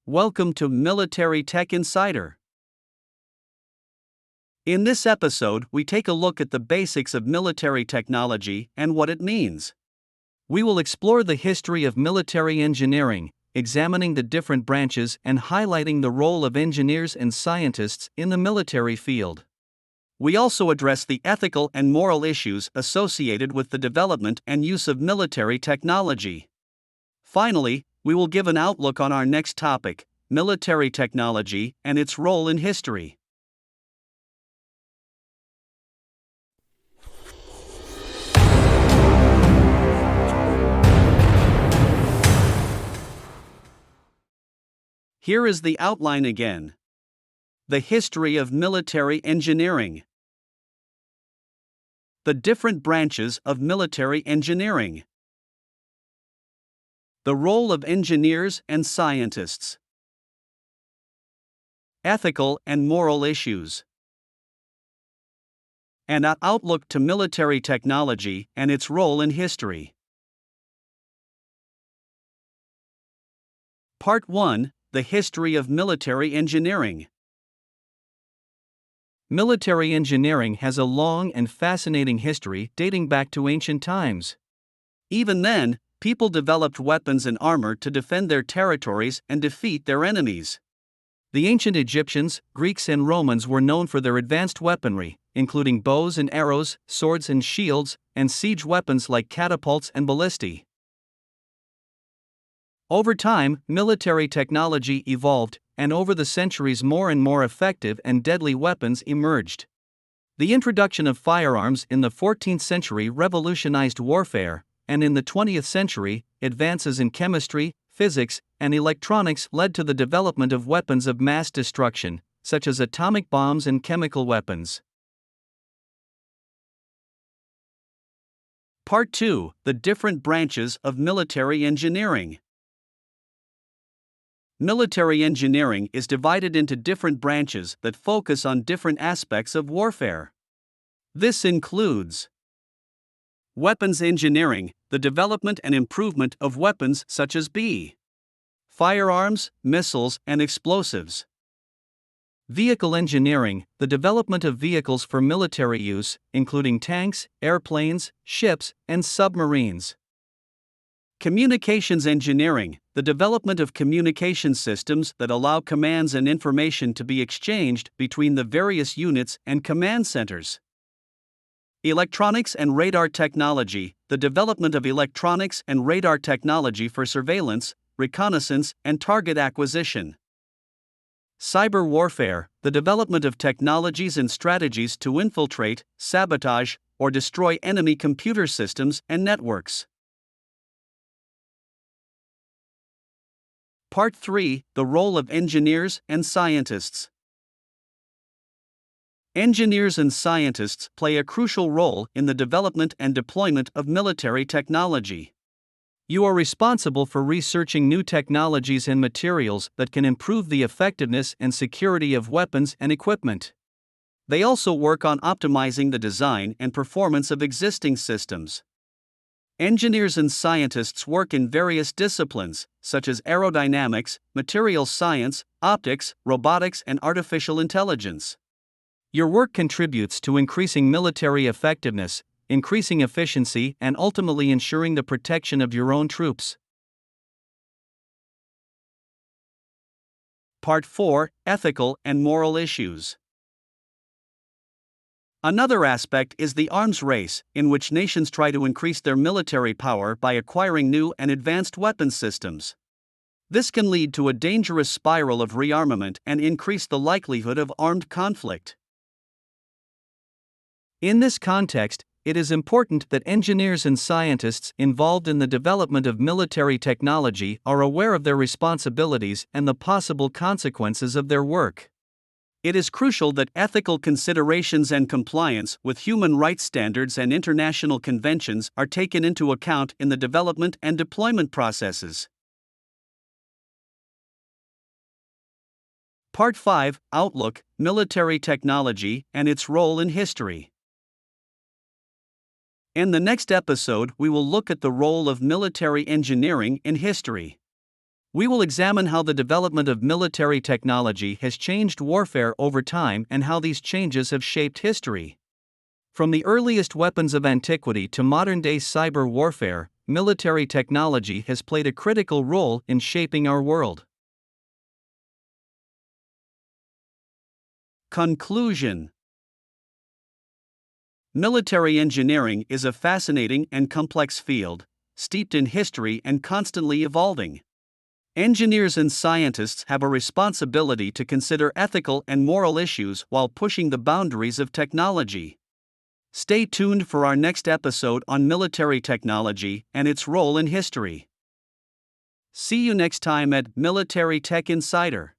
Welcome to Military Tech Insider. In this episode, we take a look at the basics of military technology and what it means. We will explore the history of military engineering, examining the different branches and highlighting the role of engineers and scientists in the military field. We also address the ethical and moral issues associated with the development and use of military technology. Finally, we will give an outlook on our next topic, military technology and its role in history. Here is the outline again. The history of military engineering. The different branches of military engineering. The role of engineers and scientists. Ethical and moral issues. An outlook to military technology and its role in history. Part 1: The history of military engineering. Military engineering has a long and fascinating history dating back to ancient times. Even then, people developed weapons and armor to defend their territories and defeat their enemies. The ancient Egyptians, Greeks, and Romans were known for their advanced weaponry, including bows and arrows, swords and shields, and siege weapons like catapults and ballistae. Over time, military technology evolved, and over the centuries more and more effective and deadly weapons emerged. The introduction of firearms in the 14th century revolutionized warfare, and in the 20th century, advances in chemistry, physics, and electronics led to the development of weapons of mass destruction, such as atomic bombs and chemical weapons. Part 2: The different branches of military engineering. Military engineering is divided into different branches that focus on different aspects of warfare. This includes weapons engineering, the development and improvement of weapons such as firearms, missiles, and explosives. Vehicle engineering, the development of vehicles for military use, including tanks, airplanes, ships, and submarines. Communications engineering, the development of communication systems that allow commands and information to be exchanged between the various units and command centers. Electronics and radar technology, the development of electronics and radar technology for surveillance, reconnaissance, and target acquisition. Cyber warfare, the development of technologies and strategies to infiltrate, sabotage, or destroy enemy computer systems and networks. Part 3: The role of engineers and scientists. Engineers and scientists play a crucial role in the development and deployment of military technology. You are responsible for researching new technologies and materials that can improve the effectiveness and security of weapons and equipment. They also work on optimizing the design and performance of existing systems. Engineers and scientists work in various disciplines, such as aerodynamics, materials science, optics, robotics, and artificial intelligence. Your work contributes to increasing military effectiveness, increasing efficiency, and ultimately ensuring the protection of your own troops. Part 4: Ethical and moral issues. Another aspect is the arms race, in which nations try to increase their military power by acquiring new and advanced weapons systems. This can lead to a dangerous spiral of rearmament and increase the likelihood of armed conflict. In this context, it is important that engineers and scientists involved in the development of military technology are aware of their responsibilities and the possible consequences of their work. It is crucial that ethical considerations and compliance with human rights standards and international conventions are taken into account in the development and deployment processes. Part 5: Outlook: Military technology and its role in history. In the next episode, we will look at the role of military engineering in history. We will examine how the development of military technology has changed warfare over time and how these changes have shaped history. From the earliest weapons of antiquity to modern-day cyber warfare, military technology has played a critical role in shaping our world. Conclusion. Military engineering is a fascinating and complex field, steeped in history and constantly evolving. Engineers and scientists have a responsibility to consider ethical and moral issues while pushing the boundaries of technology. Stay tuned for our next episode on military technology and its role in history. See you next time at Military Tech Insider.